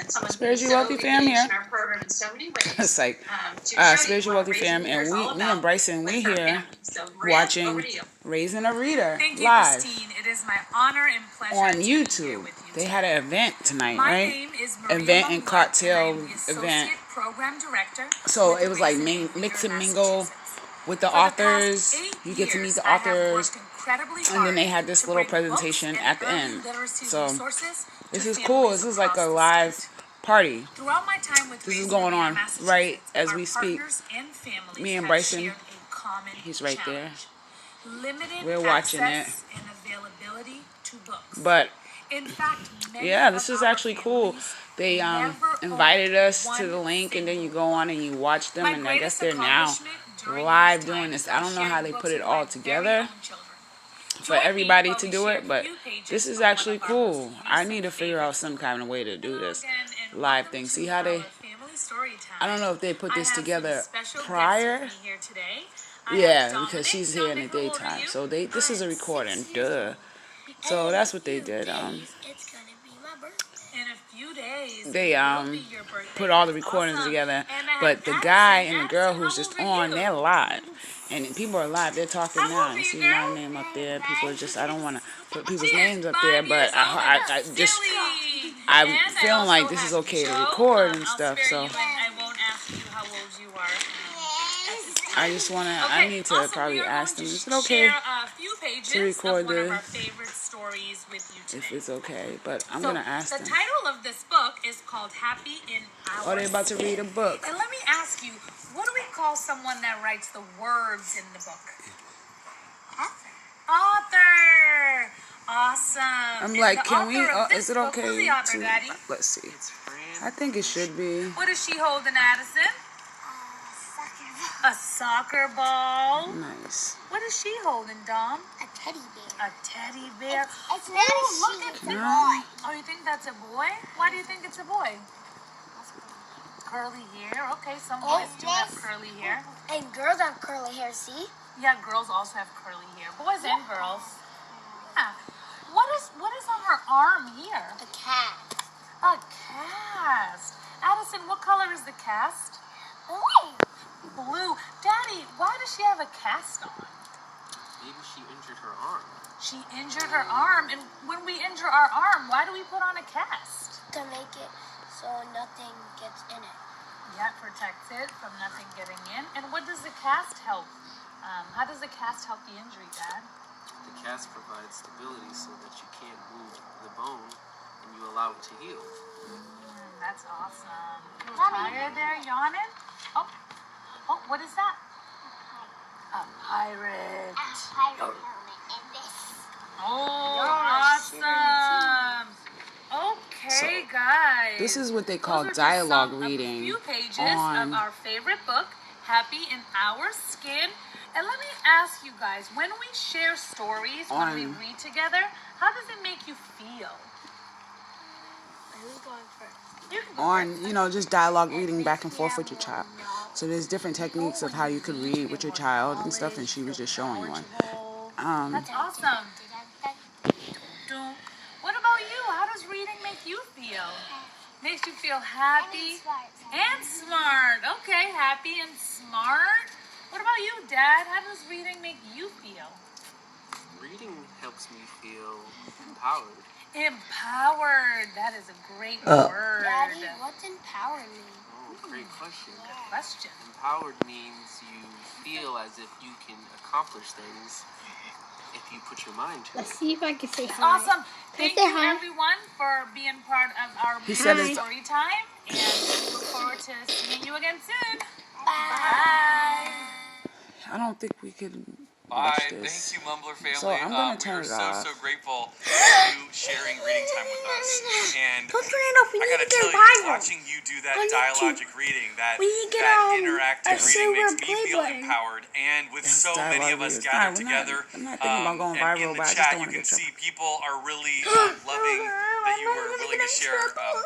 and someone Spiritual Wealthy Fam here. in our program in so many ways. It's like Spiritual Wealthy Fam, and me and Bryson, we here watching Raising a Reader live It is my honor and pleasure on YouTube. They had an event tonight, right? Event and cocktail event. So it was like mix and mingle with the authors. You get to meet the authors, and then they had this little presentation at the end. So this is cool. This is like a live party. This is going on right as we speak. Me and Bryson, he's right there. We're watching it. But yeah, this is actually cool. They invited us to the link, and then you go on and you watch them, and I guess they're now live doing this. I don't know how they put it all together for everybody to do it, but this is actually cool. I need to figure out some kind of way to do this live thing. See how they, I don't know if they put this together prior. Yeah, because she's here in the daytime. So this is a recording, duh. So that's what they did. They put all the recordings together, but the guy and the girl who's just on, they're live, and people are live. They're talking now. You see my name up there. People are just, I don't want to put people's names up there, but I'm feeling like this is okay to record and stuff. So I need to probably ask them, is it okay to record this? If it's okay, but I'm going to ask them. The title of this book is called Happy in Our Oh, they're about to read a book. And let me ask you, what do we call someone that writes the words in the book? Author. Awesome. I'm like, can we, is it okay Who's the author, to, Daddy? let's see. I think it should be. What is she holding, Addison? A soccer ball. Nice. What is she holding, Dom? A teddy bear. A teddy bear. It's not a look at sheep, it's a boy. Oh, you think that's a boy? Why do you think it's a boy? Curly hair. Okay, some boys do have curly hair. And girls have curly hair, see? Yeah, girls also have curly hair. Boys and girls. Yeah. What is on her arm here? A cast. A cast. Addison, what color is the cast? Blue. Blue. Daddy, why does she have a cast on? Maybe she injured her arm. She injured her arm, and when we injure our arm, why do we put on a cast? To make it so nothing gets in it. Yeah, it protects it from nothing getting in. And what does the cast help? How does the cast help the injury, Dad? The cast provides stability so that you can't move the bone and you allow it to heal. That's awesome. You tired there, yawning? Oh, what is that? A pirate. A pirate helmet and this. Oh, awesome. Okay, guys. This is what they call dialogue reading. A few pages of our favorite book, Happy in Our Skin. And let me ask you guys, when we share stories, when we read together, how does it make you feel? Who's going first? Just dialogue reading back and forth with your child. So there's different techniques of how you could read with your child and stuff, and she was just showing one. That's awesome. What about you? How does reading make you feel? Makes you feel happy and smart. Okay, happy and smart. What about you, Dad? How does reading make you feel? Reading helps me feel empowered. Empowered. That is a great word. Daddy, what's empowered mean? Oh, great question. Good question. Empowered means you feel as if you can accomplish things if you put your mind to it. Let's see if I can say hi. Awesome. Thank you, everyone, for being part of our story time. And we look forward to seeing you again soon. Bye. I don't think we could Bye. watch this. Thank you, Mumbler family. So I'm going to turn it off. So grateful for you sharing reading time with us. And I gotta tell you, watching you do that dialogic reading, that interactive reading makes me feel empowered. And with so many of us gathered together, I'm not thinking about going viral, and in the but I just chat, don't you want to can get see people are really loving that you were willing to share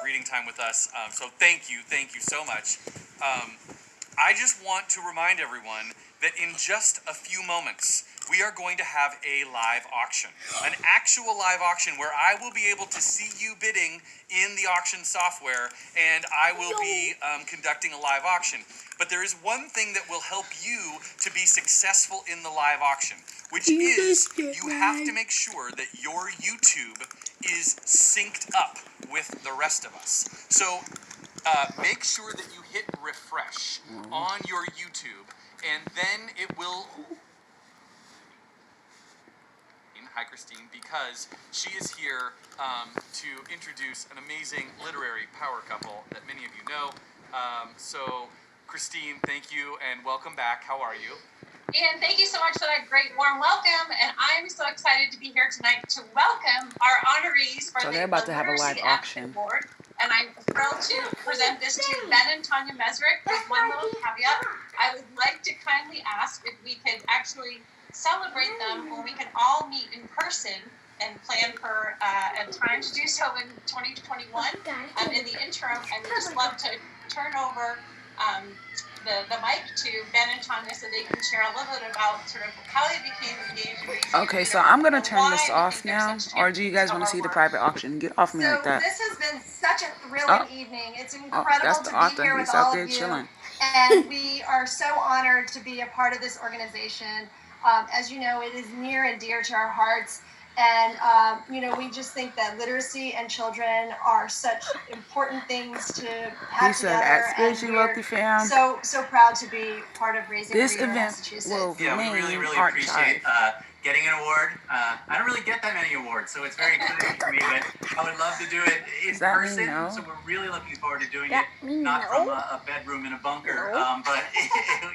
reading time with us. So thank you so much. I just want to remind everyone that in just a few moments, we are going to have a live auction, an actual live auction where I will be able to see you bidding in the auction software, and I will be conducting a live auction. But there is one thing that will help you to be successful in the live auction, which is you have to make sure that your YouTube is synced up with the rest of us. So make sure that you hit refresh on your YouTube, and then it will... Hi, Christine, because she is here to introduce an amazing literary power couple that many of you know. So, Christine, thank you and welcome back. How are you? Ian, thank you so much for that great warm welcome, and I'm so excited to be here tonight to welcome our honorees for the they're about to have a live Literacy auction. Award. And I'm thrilled to present this to Ben and Tanya Mesrick with one little caveat. I would like to kindly ask if we could actually celebrate them when we can all meet in person and plan for a time to do so in 2021. In the interim, I would just love to turn over the mic to Ben and Tanya so they can share a little bit about sort of how they became engaged in Okay, so I'm going to turn this off now, or do you guys want to see the private auction? Get off me like that. This has been such a thrilling evening. It's incredible that's the to author. be here with He's out all there of you. chilling. And we are so honored to be a part of this organization. As you know, it is near and dear to our hearts. And, we just think that literacy and children are such important things to have He said, together. at Spiritually Wealthy Fam, So proud to be part of Raising this a Reader in event Massachusetts. will Yeah, we remain really art appreciate child. getting an award. I don't really get that many awards, so it's very exciting for me, but I would love to do it in Does that mean person, no? so we're really looking forward to doing That it, mean not no? from a bedroom in a bunker, No? but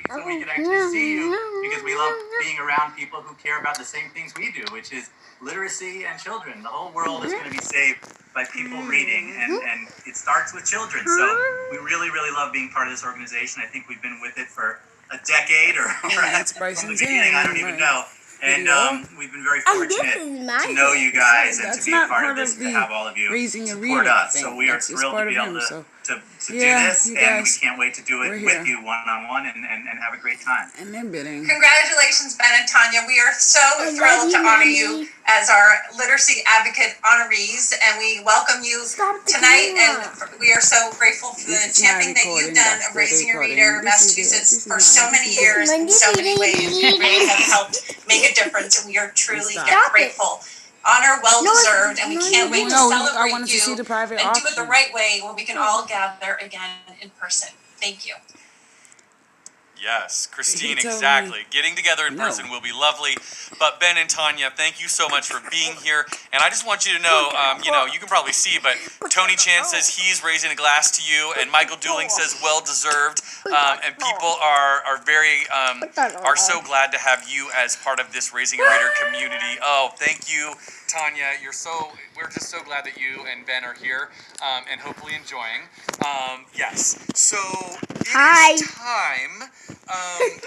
so we can actually see you, because we love being around people who care about the same things we do, which is literacy and children. The whole world is going to be saved by people reading, and it starts with children. So we really, really love being part of this organization. I think we've been with it for a decade or that's from the Bryson's beginning. I don't even know. And we've been very fortunate to know you guys and That's to be a not part part of this, of to the have all of you Raising a support Reader us. thing. So we are That's just thrilled part to be of able him, so. to Yeah, do this, you and we guys, can't wait to do it we're with here. you one-on-one and have a great time. And they're bidding. Congratulations, Ben and Tanya. We are so thrilled to honor you as our Literacy Advocate honorees, and we welcome you tonight. And we are so grateful for the This is not championing that you've recording, done that's of the Raising a recording. Reader in This is it. Massachusetts This is for not- so this many is it. years in so many ways. You really have helped make a difference, and we are truly grateful. Honor well deserved, and we can't wait to No, I celebrate wanted to you see the private and do it the auction. right way when we can all gather again in person. Thank you. Yes, Christine, He told exactly. Getting together in no. person will be lovely. But Ben and Tanya, thank you so much for being here. And I just want you to know, you can probably see, but Tony Chan says he's raising a glass to you, and Michael Dooling says well deserved. And people are very are so glad to have you as part of this Raising a Reader community. Oh, thank you, Tanya. We're just so glad that you and Ben are here and hopefully enjoying. Yes. So it is time.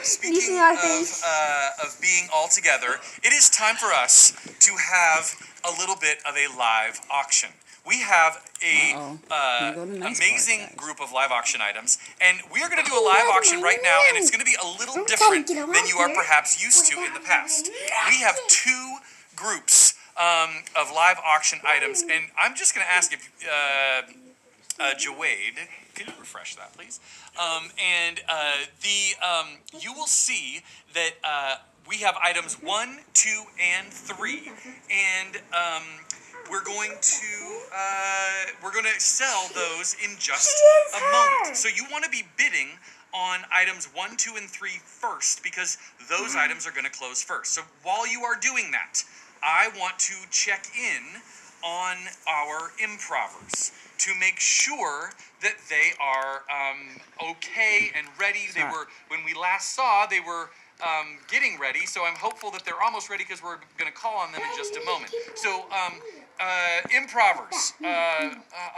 Speaking of being all together, it is time for us to have a little bit of a live auction. We have a amazing group of live auction items, and we are going to do a live auction right now, and it's going to be a little different than you are perhaps used to in the past. We have two groups of live auction items, and I'm just going to ask if Jawade, can you refresh that, please? You will see that we have items 1, 2, and 3, and we're going to sell those in just a moment. So you want to be bidding on items 1, 2, and 3 first, because those items are going to close first. So while you are doing that, I want to check in on our improvers to make sure that they are okay and ready. They were, when we last saw, they were getting ready, so I'm hopeful that they're almost ready, because we're going to call on them in just a moment. So, improvers,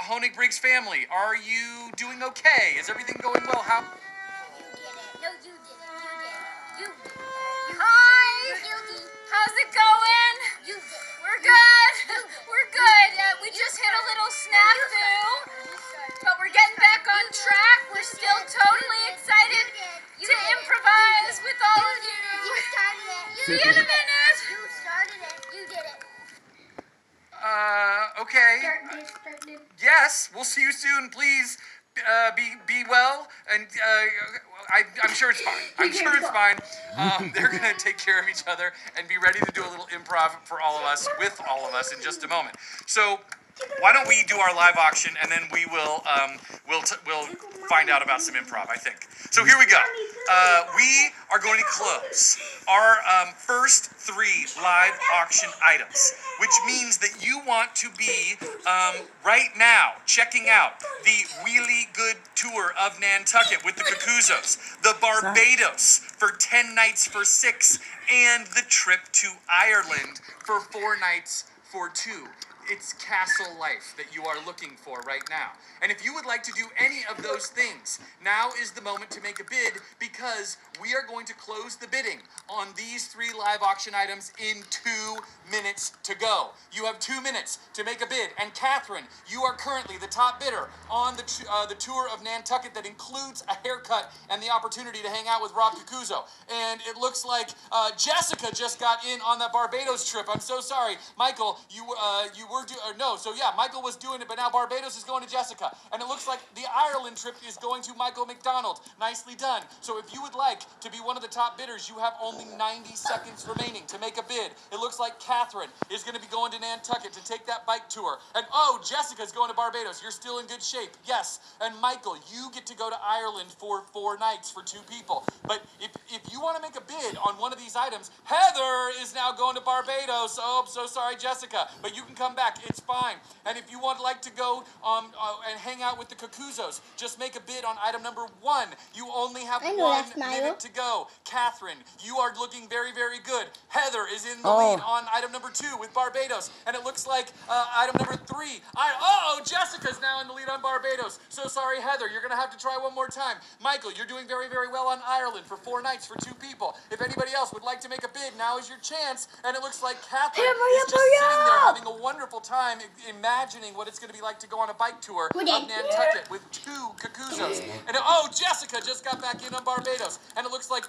Honig Briggs family, are you doing okay? Is everything going well? How? No, you did it. You did it. Hi! How's it going? You did it. We're good. We're good. We just hit a little snafu, but we're getting back on track. We're still totally excited to improvise with all of you. You started it. See you in a minute. You started it. You did it. Okay. Yes, we'll see you soon. Please, be well, and I'm sure it's fine. I'm sure it's fine. They're gonna take care of each other and be ready to do a little improv for all of us, with all of us, in just a moment. So, why don't we do our live auction, and then we will we'll find out about some improv, I think. So here we go. We are going to close our first 3 live auction items, which means that you want to be right now checking out the Really Good Tour of Nantucket with the Cocuzos, the Barbados for 10 nights for 6, and the trip to Ireland for 4 nights for 2. It's castle life that you are looking for right now. And if you would like to do any of those things, now is the moment to make a bid, because we are going to close the bidding on these 3 live auction items in 2 minutes to go. You have 2 minutes to make a bid. And Catherine, you are currently the top bidder on the tour of Nantucket that includes a haircut and the opportunity to hang out with Rob Cucuzzo. And it looks like Jessica just got in on that Barbados trip. I'm so sorry. Michael, Michael was doing it, but now Barbados is going to Jessica. And it looks like the Ireland trip is going to Michael McDonald. Nicely done. So if you would like to be one of the top bidders, you have only 90 seconds remaining to make a bid. It looks like Catherine is going to be going to Nantucket to take that bike tour. And Jessica's going to Barbados. You're still in good shape. Yes. And Michael, you get to go to Ireland for 4 nights for 2 people. But if you want to make a bid on one of these items, Heather is now going to Barbados. Oh, I'm so sorry, Jessica. But you can come back. It's fine. And if you would like to go and hang out with the Cocuzos, just make a bid on item number 1. You only have 1 minute to go. Catherine, you are looking very, very good. Heather is in the lead on item number 2 with Barbados. And it looks like item number 3. Jessica's now in the lead on Barbados. So sorry, Heather. You're going to have to try one more time. Michael, you're doing very, very well on Ireland for 4 nights for 2 people. If anybody else would like to make a bid, now is your chance. And it looks like Catherine is just sitting there having a wonderful time imagining what it's going to be like to go on a bike tour of Nantucket with 2 Cocuzos. And Jessica just got back in on Barbados. And it looks like,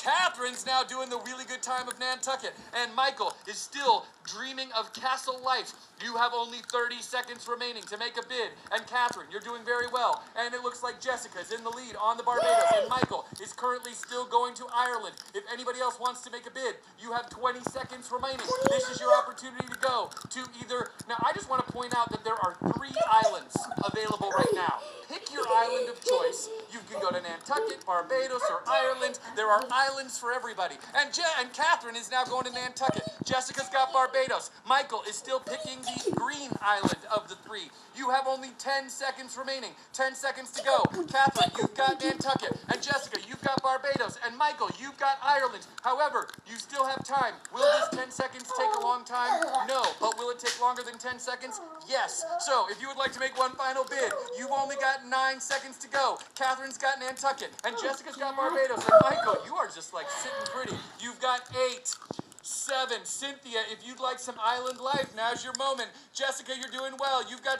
Catherine's now doing the really good time of Nantucket. And Michael is still dreaming of castle life. You have only 30 seconds remaining to make a bid. And Catherine, you're doing very well. And it looks like Jessica's in the lead on the Barbados. And Michael is currently still going to Ireland. If anybody else wants to make a bid, you have 20 seconds remaining. This is your opportunity to go to either... Now, I just want to point out that there are 3 islands available right now. Pick your island of choice. You can go to Nantucket, Barbados, or Ireland. There are islands for everybody. And Catherine is now going to Nantucket. Jessica's got Barbados. Michael is still picking the green island of the 3. You have only 10 seconds remaining. 10 seconds to go. Catherine, you've got Nantucket. And Jessica, you've got Barbados. And Michael, you've got Ireland. However, you still have time. Will this 10 seconds take a long time? No. But will it take longer than 10 seconds? Yes. So, if you would like to make one final bid, you've only got 9 seconds to go. Catherine's got Nantucket. And Jessica's got Barbados. And Michael, you are just like sitting pretty. You've got 8, 7. Cynthia, if you'd like some island life, now's your moment. Jessica, you're doing well. You've got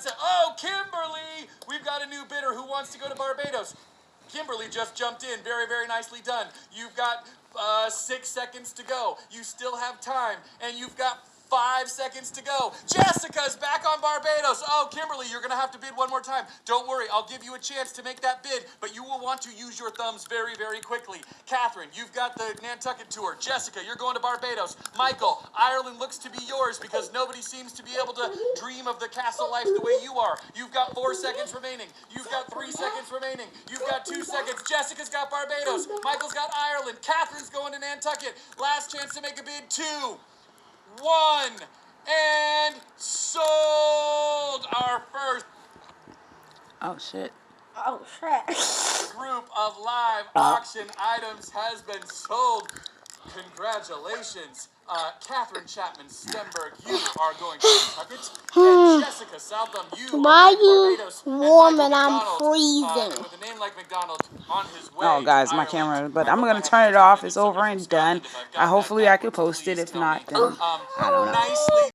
Kimberly! We've got a new bidder who wants to go to Barbados. Kimberly just jumped in. Very, very nicely done. You've got 6 seconds to go. You still have time. And you've got 5 seconds to go. Jessica's back on Barbados. Kimberly, you're going to have to bid one more time. Don't worry, I'll give you a chance to make that bid, but you will want to use your thumbs very, very quickly. Catherine, you've got the Nantucket tour. Jessica, you're going to Barbados. Michael, Ireland looks to be yours because nobody seems to be able to dream of the castle life the way you are. You've got 4 seconds remaining. You've got 3 seconds remaining. You've got 2 seconds. Jessica's got Barbados. Michael's got Ireland. Catherine's going to Nantucket. Last chance to make a bid. 2, 1, and sold our first group of live auction items has been sold. Congratulations. Catherine Chapman Stenberg, you are going to Nantucket. And Jessica Southam, you are going to Barbados. Warm and I'm freezing. With a name like McDonald on his way. Oh, guys, my camera. But I'm going to turn it off. It's over and done. Hopefully I can post it. If not, then I don't know.